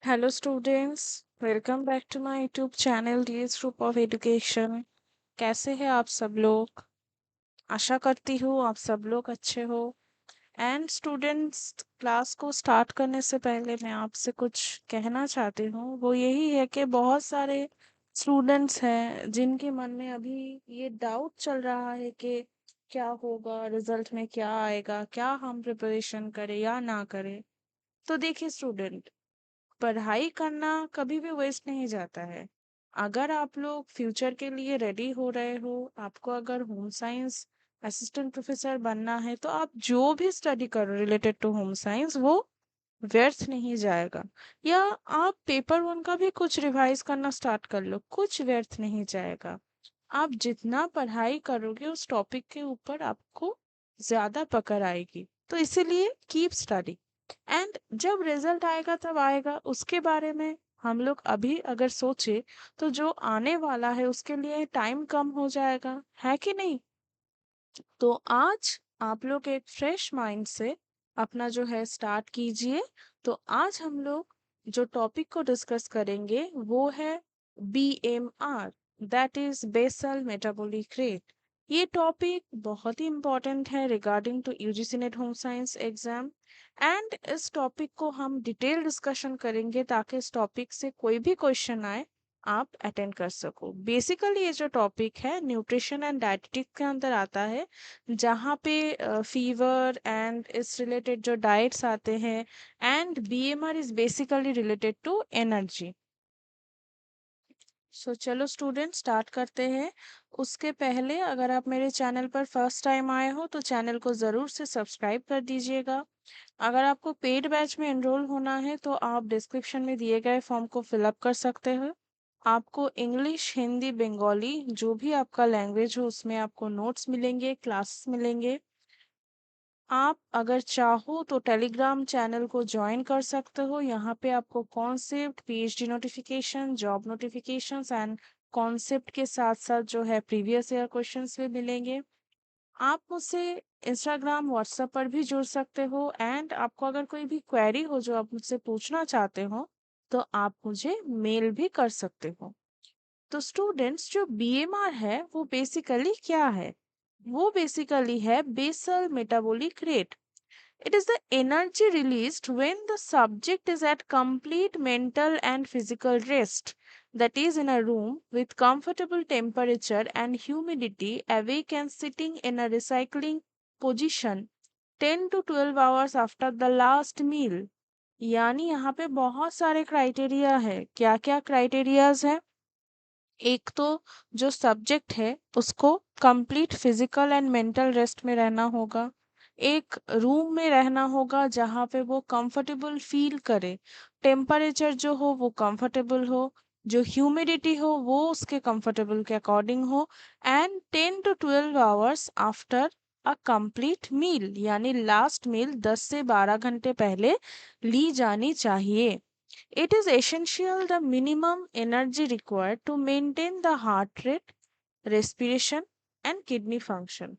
Hello students, welcome back to my YouTube channel DS Group of Education। कैसे हैं आप सब लोग? आशा करती हूँ आप सब लोग अच्छे हो। एंड स्टूडेंट्स, क्लास को स्टार्ट करने से पहले मैं आपसे कुछ कहना चाहती हूँ। वो यही है कि बहुत सारे स्टूडेंट्स हैं जिनके मन में अभी ये डाउट चल रहा है कि क्या होगा, रिजल्ट में क्या आएगा, क्या हम प्रिपरेशन करें या ना करें। तो देखिए स्टूडेंट, पढ़ाई करना कभी भी वेस्ट नहीं जाता है। अगर आप लोग फ्यूचर के लिए रेडी हो रहे हो, आपको अगर होम साइंस असिस्टेंट प्रोफेसर बनना है, तो आप जो भी स्टडी करो रिलेटेड टू होम साइंस वो व्यर्थ नहीं जाएगा। या आप पेपर वन का भी कुछ रिवाइज करना स्टार्ट कर लो, कुछ व्यर्थ नहीं जाएगा। आप जितना पढ़ाई करोगे उस टॉपिक के ऊपर आपको ज्यादा पकड़ आएगी। तो इसीलिए कीप स्टडी। एंड जब रिजल्ट आएगा तब आएगा, उसके बारे में हम लोग अभी अगर सोचे तो जो आने वाला है उसके लिए टाइम कम हो जाएगा, है कि नहीं? तो आज आप लोग एक फ्रेश माइंड से अपना जो है स्टार्ट कीजिए। तो आज हम लोग जो टॉपिक को डिस्कस करेंगे वो है BMR, that is basal metabolic rate. ये टॉपिक बहुत ही इम्पोर्टेंट है regarding to UGC NET home science exam. And इस टॉपिक को हम डिटेल डिस्कशन करेंगे ताकि इस टॉपिक से कोई भी क्वेश्चन आए आप अटेंड कर सको। बेसिकली ये जो टॉपिक है न्यूट्रिशन एंड डाइटेटिक्स के अंदर आता है, जहाँ पे फीवर एंड इस रिलेटेड जो डाइट्स आते हैं। And BMR is basically related to energy. So चलो स्टूडेंट स्टार्ट करते हैं। उसके पहले अगर आप मेरे चैनल पर फर्स्ट टाइम आए हो तो चैनल को ज़रूर से सब्सक्राइब कर दीजिएगा। अगर आपको पेड बैच में एनरोल होना है तो आप डिस्क्रिप्शन में दिए गए फॉर्म को फिलअप कर सकते हो। आपको इंग्लिश, हिंदी, बंगाली जो भी आपका लैंग्वेज हो उसमें आपको नोट्स मिलेंगे, क्लासेस मिलेंगे। आप अगर चाहो तो टेलीग्राम चैनल को ज्वाइन कर सकते हो। यहाँ पे आपको concept, PhD notification, job notifications and concept के साथ साथ जो है प्रीवियस ईयर क्वेश्चंस भी मिलेंगे। आप मुझसे इंस्टाग्राम, व्हाट्सएप पर भी जुड़ सकते हो। एंड आपको अगर कोई भी क्वेरी हो जो आप मुझसे पूछना चाहते हो तो आप मुझे मेल भी कर सकते हो। तो स्टूडेंट्स, जो BMR है वो बेसिकली क्या है? वो बेसिकली है basal metabolic rate. It is the energy released when the subject is at complete mental and physical rest, that is, in a room with comfortable temperature and humidity, awake and sitting in a recycling position 10 to 12 hours after the last meal। यानी यहाँ पे बहुत सारे criteria है। क्या क्या criterias है? एक तो जो सब्जेक्ट है उसको complete physical and mental rest में रहना होगा। एक रूम में रहना होगा जहाँ पे वो कंफर्टेबल फील करे। टेम्परेचर जो हो वो कंफर्टेबल हो, जो ह्यूमिडिटी हो वो उसके कंफर्टेबल के अकॉर्डिंग हो। And 10 to 12 hours after a complete meal, यानी लास्ट मील 10 से 12 घंटे पहले ली जानी चाहिए। It is essential the minimum energy required to maintain the heart rate, respiration and kidney function।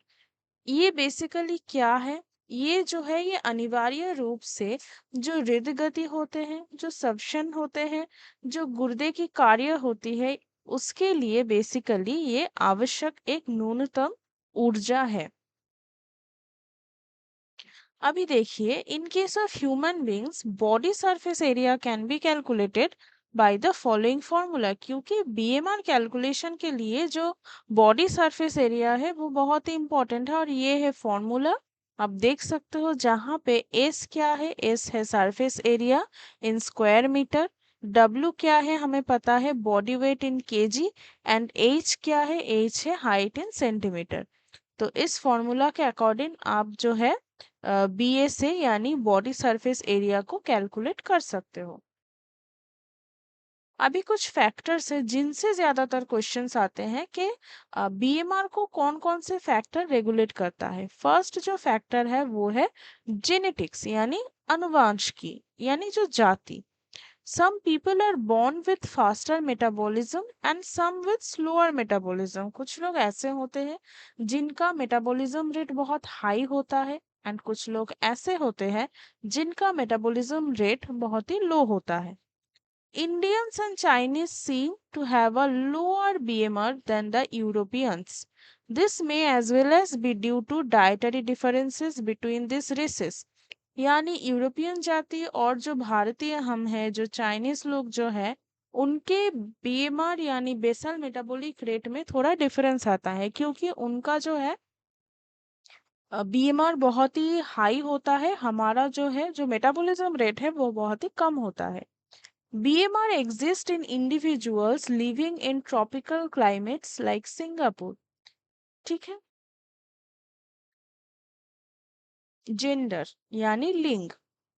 ये बेसिकली क्या है? ये जो है ये अनिवार्य रूप से जो हृदय गति होते हैं, जो श्वसन होते हैं, जो गुर्दे की कार्य होती है, उसके लिए बेसिकली ये आवश्यक एक न्यूनतम ऊर्जा है। अभी देखिए, in case of human beings body surface area can be calculated by the following formula. क्योंकि BMR कैलकुलेशन के लिए जो बॉडी सरफेस एरिया है वो बहुत ही इंपॉर्टेंट है, और ये है फॉर्मूला। आप देख सकते हो जहाँ पे S क्या है, S है surface area in square metre. W क्या है हमें पता है, body weight in KG. And H क्या है, H है हाइट इन सेंटीमीटर। तो इस फॉर्मूला के अकॉर्डिंग आप जो है BA से यानी बॉडी सरफेस एरिया को कैलकुलेट कर सकते हो। अभी कुछ फैक्टर्स है जिनसे ज्यादातर क्वेश्चंस आते हैं कि BMR को कौन कौन से फैक्टर रेगुलेट करता है। फर्स्ट जो फैक्टर है वो है जेनेटिक्स, यानी अनुवांशिकी, यानी जो जाति। Some people are born with faster metabolism and some with slower metabolism। कुछ लोग ऐसे होते हैं जिनका मेटाबॉलिज्म रेट बहुत हाई होता है, एंड कुछ लोग ऐसे होते हैं जिनका मेटाबॉलिज्म रेट बहुत ही लो होता है। Indians and Chinese seem to have a lower BMR than the Europeans. This may as well as be due to dietary differences between these races. यानी यूरोपियन जाति और जो भारतीय हम हैं, जो चाइनीज लोग जो है, उनके बीएमआर यानी बेसल मेटाबॉलिक रेट में थोड़ा डिफरेंस आता है, क्योंकि उनका जो है बीएमआर बहुत ही हाई होता है, हमारा जो है जो मेटाबॉलिज्म रेट है वो बहुत ही कम होता है। BMR exists in individuals living in tropical climates like Singapore. ठीक है। जेंडर यानी लिंग।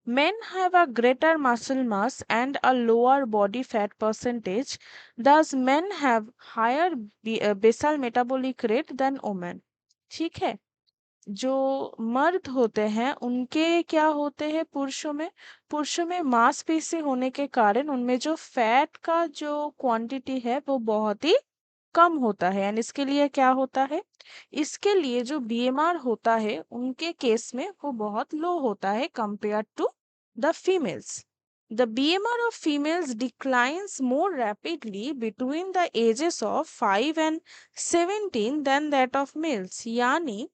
Men have a greater muscle mass and a lower body fat percentage. Thus, men have higher basal metabolic rate than women. ठीक है। जो मर्द होते हैं उनके क्या होते हैं, पुरुषों में मांसपेशी होने के कारण उनमें जो फैट का जो क्वांटिटी है वो बहुत ही कम होता है, एंड इसके लिए क्या होता है, इसके लिए जो बीएमआर होता है उनके केस में वो बहुत लो होता है compare to the females. The BMR of females declines more rapidly between the ages of 5 and 17 than that of males. यानी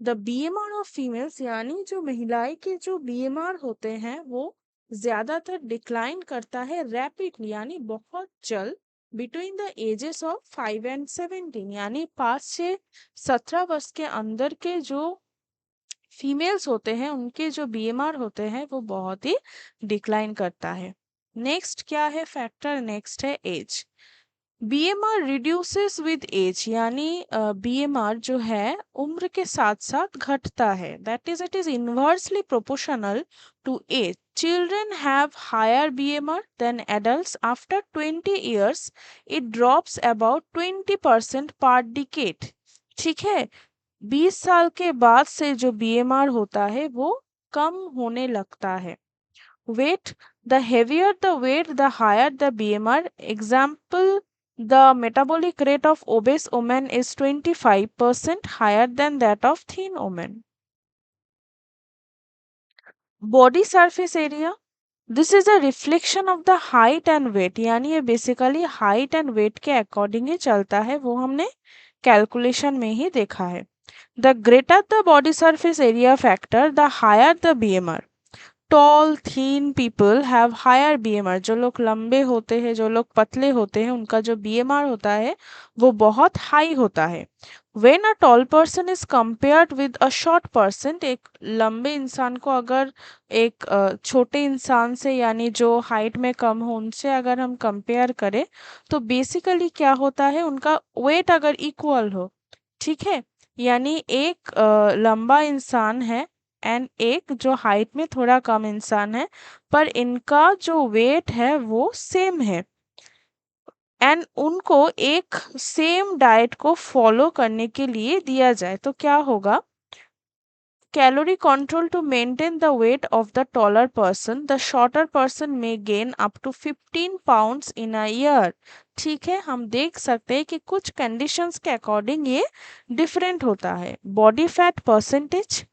द बीएमआर ऑफ फीमेल्स यानी जो महिलाएं के जो बीएमआर होते हैं वो ज्यादातर डिक्लाइन करता है रैपिडली यानी बहुत जल्द between the ages of 5 and 17, यानी 5 से 17 वर्ष के अंदर के जो फीमेल्स होते हैं उनके जो बीएमआर होते हैं वो बहुत ही डिक्लाइन करता है। नेक्स्ट क्या है फैक्टर, नेक्स्ट है age. BMR reduces with age यानी बीएमआर जो है उम्र के साथ साथ घटता है, that is it is inversely proportional to age. Children have higher BMR than adults after 20 years, it drops about 20% per decade. ठीक है, 20 साल के बाद से जो बीएमआर होता है वो कम होने लगता है। Weight, the heavier the weight, the higher the BMR. Example, the metabolic rate of obese women is 25% higher than that of thin women. Body surface area. This is a reflection of the height and weight. यानी ये basically height and weight के according ही चलता है, वो हमने calculation में ही देखा है। The greater the body surface area factor the higher the BMR. Tall thin people have higher BMR. जो लोग लंबे होते हैं, जो लोग पतले होते हैं, उनका जो बीएमआर होता है वो बहुत हाई होता है। When a tall person is compared with a short person, एक लंबे इंसान को अगर एक छोटे इंसान से यानी जो हाइट में कम हो उनसे अगर हम कंपेयर करें तो बेसिकली क्या होता है, उनका वेट अगर इक्वल हो, ठीक है, यानी एक लंबा इंसान है एंड एक जो हाइट में थोड़ा कम इंसान है, पर इनका जो वेट है वो सेम है एंड उनको एक सेम डाइट को फॉलो करने के लिए दिया जाए तो क्या होगा, calorie control to maintain the weight of the taller person, the shorter person में gain up to 15 pounds in a year. ठीक है, हम देख सकते हैं कि कुछ कंडीशंस के अकॉर्डिंग ये डिफरेंट होता है। Body fat percentage,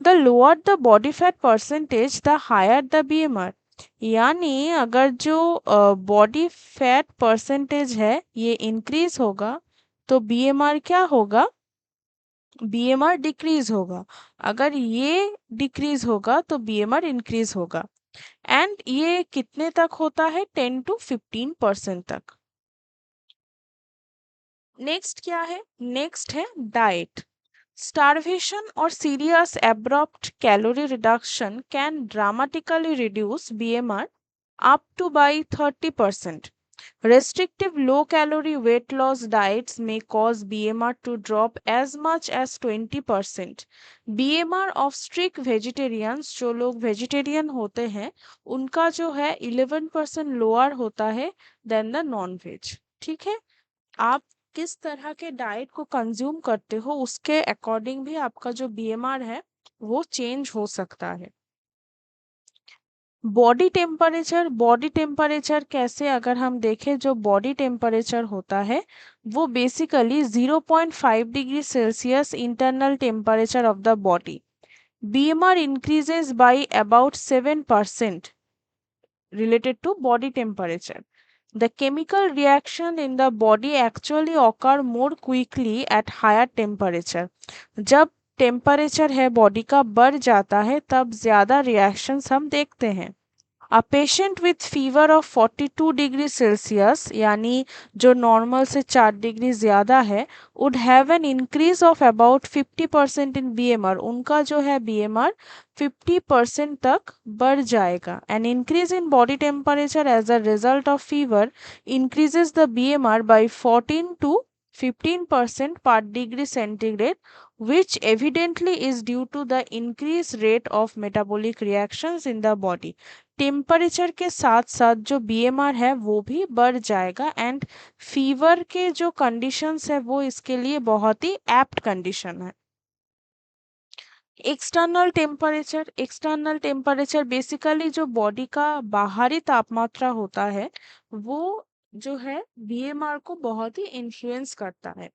the lower the body fat percentage the higher the BMR. यानी अगर जो बॉडी फैट परसेंटेज है ये इंक्रीज होगा तो बीएमआर क्या होगा, बीएमआर डिक्रीज होगा। अगर ये डिक्रीज होगा तो बीएमआर इंक्रीज होगा एंड ये कितने तक होता है, 10 to 15% तक। नेक्स्ट क्या है, नेक्स्ट है diet. Starvation or serious abrupt calorie reduction can dramatically reduce BMR up to by 30%. Restrictive low calorie weight loss diets may cause BMR to drop as much as 20%. BMR of strict vegetarians, जो लोग vegetarian होते हैं उनका जो है 11% lower होता है then the non veg. ठीक है, आप किस तरह के डाइट को कंज्यूम करते हो उसके अकॉर्डिंग भी आपका जो बीएमआर है वो चेंज हो सकता है। बॉडी टेम्परेचर कैसे, अगर हम देखें जो बॉडी टेम्परेचर होता है वो basically 0.5 degree Celsius internal temperature of the body. BMR increases by about 7%। related to body temperature. The chemical reaction in the body actually occur more quickly at higher temperature. जब temperature है body का बढ़ जाता है तब ज़्यादा reactions हम देखते हैं. A patient with fever of 42 degree Celsius यानी जो नॉर्मल से 4 डिग्री ज़्यादा है would have an increase of about 50% in BMR. उनका जो है बीएमआर 50% तक बढ़ जाएगा. An increase in body temperature as a result of fever increases the BMR by 14 to 15% per degree centigrade, which evidently is due to the increased rate of metabolic reactions in the body. Temperature के साथ साथ जो BMR है वो भी बढ़ जाएगा and fever के जो कंडीशंस है वो इसके लिए बहुत ही एप्ट कंडीशन है. एक्सटर्नल टेम्परेचर बेसिकली जो बॉडी का बाहरी तापमात्रा होता है वो जो है बीएमआर को बहुत ही इन्फ्लुएंस करता है.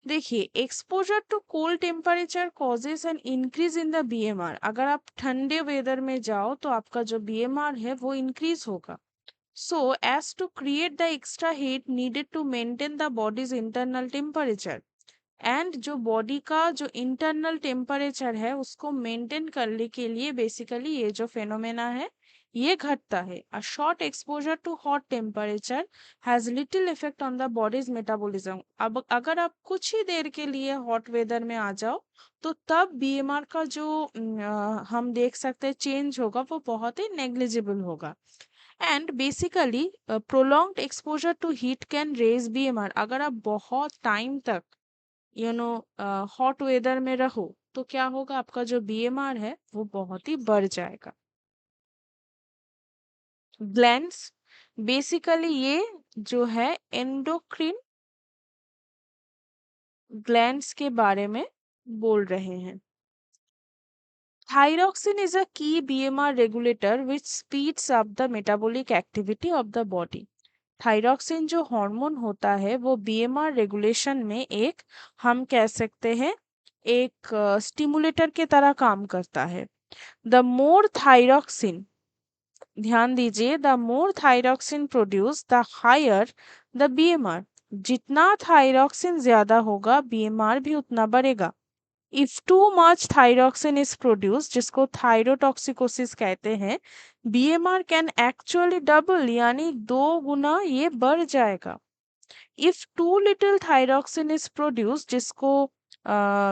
देखिए, exposure to cold temperature causes an increase in the BMR. अगर आप ठंडे वेदर में जाओ तो आपका जो बीएमआर है वो इंक्रीज होगा. So as to create the extra heat needed to maintain the body's internal temperature. And जो बॉडी का जो इंटरनल टेम्परेचर है उसको मेंटेन करने के लिए बेसिकली ये जो फेनोमेना है ये घटता है. A short exposure to hot temperature has little effect on the body's metabolism. अब अगर आप कुछ ही देर के लिए हॉट वेदर में आ जाओ तो तब बीएमआर का जो हम देख सकते हैं चेंज होगा वो बहुत ही नेग्लिजिबल होगा. And basically prolonged exposure to heat can raise BMR. अगर आप बहुत टाइम तक हॉट वेदर में रहो तो क्या होगा आपका जो बीएमआर है वो बहुत ही बढ़ जाएगा. ग्लैंड्स बेसिकली ये जो है एंडोक्रिन ग्लैंड्स के बारे में बोल रहे हैं. थायरॉक्सिन इज अ की BMR regulator which speeds up the metabolic activity of the body. Thyroxine जो हार्मोन होता है वो बीएमआर रेगुलेशन में एक हम कह सकते हैं एक स्टिमुलेटर के तरह काम करता है. द मोर थायरॉक्सिन ध्यान दीजिए the more thyroxine produce the higher the BMR. जितना थायरॉक्सिन ज्यादा होगा बीएमआर भी उतना बढ़ेगा. If too much thyroxine is produce जिसको थायरोटॉक्सिकोसिस कहते हैं बीएमआर कैन एक्चुअली डबल यानी 2 गुना ये बढ़ जाएगा. If too little thyroxine is produce जिसको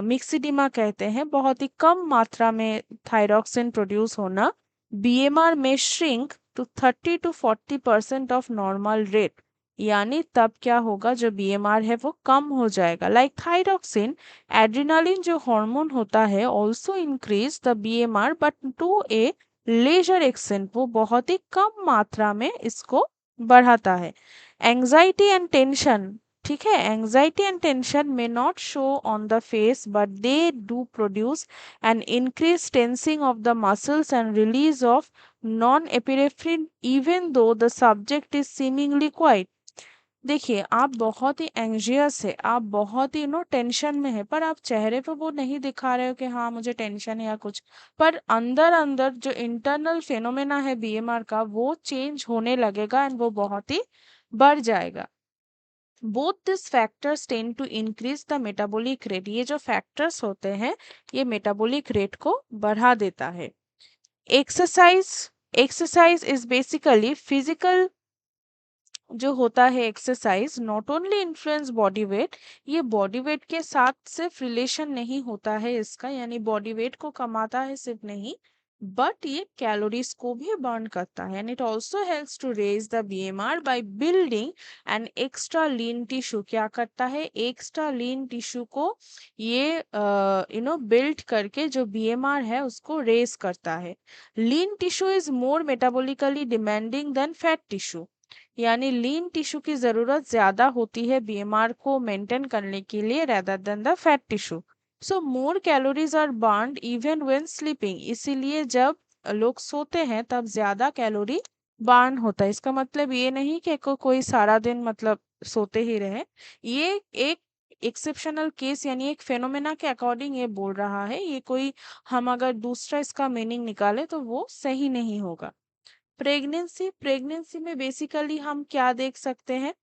मिक्सिडिमा कहते हैं बहुत ही कम मात्रा में थायरॉक्सिन प्रोड्यूस होना बीएमआर में shrink to 30 to 40% of normal rate. यानी तब क्या होगा जो बीएमआर है वो कम हो जाएगा. लाइक थायरॉक्सिन एड्रेनालिन जो हार्मोन होता है also increase the BMR but to a lesser extent. वो बहुत ही कम मात्रा में इसको बढ़ाता है. एंजाइटी एंड टेंशन ठीक है anxiety and tension may not show on the face but they do produce an increase tensing of the muscles and release of non epinephrine even though the subject is seemingly quite. देखिए आप बहुत ही anxious है आप बहुत ही tension में है पर आप चेहरे पे वो नहीं दिखा रहे हो कि हाँ मुझे टेंशन है या कुछ. पर अंदर अंदर जो इंटरनल फेनोमेना है बीएमआर का वो चेंज होने लगेगा एंड वो बहुत ही बढ़ जाएगा. Both this factors tend to increase the metabolic rate. ये जो फैक्टर्स होते हैं ये मेटाबॉलिक रेट को बढ़ा देता है. Exercise exercise is basically physical जो होता है exercise not only influence body weight. ये बॉडी वेट के साथ सिर्फ रिलेशन नहीं होता है इसका यानी बॉडी वेट को कमाता है सिर्फ नहीं बट ये कैलोरीज को भी बर्न करता है. And it also helps to raise the BMR by building an extra lean tissue. क्या करता है एक्स्ट्रा लीन टिश्यू को ये बिल्ड करके जो बीएमआर है उसको रेज करता है. Lean tissue is more metabolically demanding than fat tissue. यानी लीन टिश्यू की जरूरत ज्यादा होती है बीएमआर को मेंटेन करने के लिए rather than the fat tissue. So more calories are burned even when sleeping. इसीलिए जब लोग सोते हैं तब ज्यादा कैलोरी बर्न होता है. इसका मतलब ये नहीं कि कोई सारा दिन मतलब सोते ही रहे. ये एक एक्सेप्शनल केस यानी एक फेनोमेना के अकॉर्डिंग ये बोल रहा है. ये कोई हम अगर दूसरा इसका मीनिंग निकाले तो वो सही नहीं होगा. प्रेगनेंसी में बेसिकली हम क्या देख सकते हैं?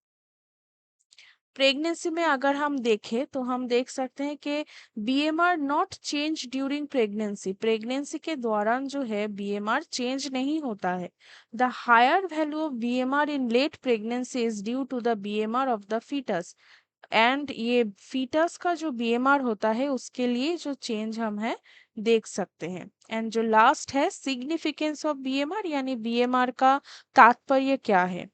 प्रेगनेंसी में अगर हम देखें तो हम देख सकते हैं कि BMR not change during pregnancy. Pregnancy के दौरान जो है बीएमआर चेंज नहीं होता है। The higher value of BMR in late pregnancy is due to the BMR of the foetus. And ये फीटस का जो बीएमआर होता है उसके लिए जो चेंज हम है देख सकते हैं। एंड जो लास्ट है सिग्निफिकेंस ऑफ बीएमआर, यानी बीएमआर का तात्पर्य क्या है?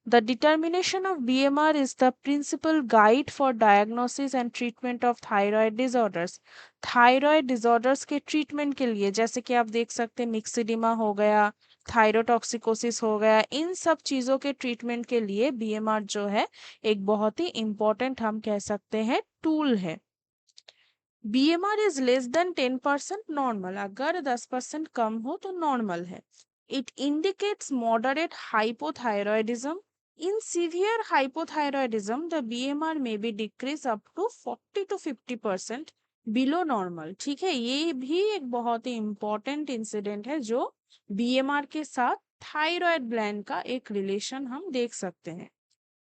The determination of BMR is the principal guide for diagnosis and treatment of thyroid disorders. Thyroid disorders के ट्रीटमेंट के लिए, जैसे कि आप देख सकते हैं मिक्सिडिमा हो गया, थायरोटॉक्सिकोसिस हो गया, इन सब चीज़ों के ट्रीटमेंट के लिए बीएमआर जो है एक बहुत ही इम्पोर्टेंट हम कह सकते हैं टूल है। BMR is less than 10% normal. अगर 10% कम हो तो नॉर्मल है। It indicates moderate hypothyroidism. In severe hypothyroidism, the BMR may be decreased up to 40 to 50% below normal. ठीक है, ये भी एक बहुत ही इम्पोर्टेंट इंसिडेंट है जो बीएमआर के साथ थायराइड ग्लैंड का एक रिलेशन हम देख सकते हैं।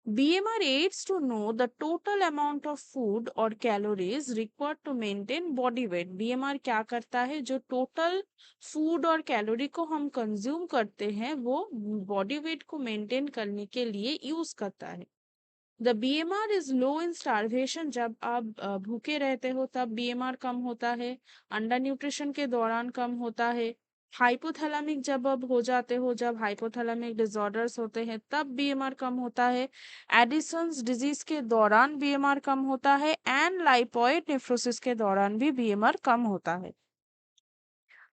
BMR aids to know the total amount of food or calories required to maintain body weight. BMR क्या करता है? जो टोटल फूड और कैलोरी को हम कंज्यूम करते हैं वो बॉडी वेट को मेंटेन करने के लिए यूज करता है। The BMR is low in starvation. जब आप भूखे रहते हो तब BMR कम होता है। अंडर न्यूट्रिशन के दौरान कम होता है। हाइपोथैलेमिक जब अब हो जाते हो, जब हाइपोथैलेमिक डिसऑर्डर्स होते हैं तब बीएमआर कम होता है। एडिसन्स डिजीज के दौरान बीएमआर कम होता है। एंड लाइपोइड नेफ्रोसिस के दौरान भी बीएमआर कम होता है।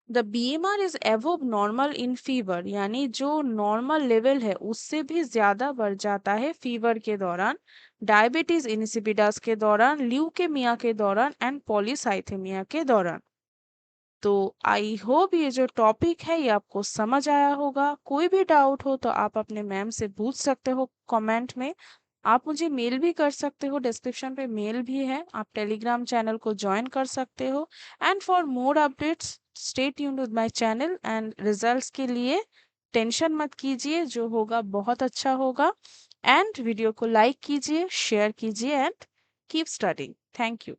The BMR is above normal in fever, यानी जो नॉर्मल लेवल है उससे भी ज्यादा बढ़ जाता है फीवर के दौरान, डायबिटीज इंसिपिडास के दौरान, ल्यूकेमिया के दौरान एंड पॉलीसाइथेमिया के दौरान। तो आई होप ये जो टॉपिक है ये आपको समझ आया होगा। कोई भी डाउट हो तो आप अपने मैम से पूछ सकते हो कमेंट में। आप मुझे मेल भी कर सकते हो, डिस्क्रिप्शन पे मेल भी है। आप टेलीग्राम चैनल को ज्वाइन कर सकते हो। And for more updates stay tuned with my channel. And results के लिए टेंशन मत कीजिए, जो होगा बहुत अच्छा होगा। एंड वीडियो को लाइक कीजिए, शेयर कीजिए and keep studying. Thank you.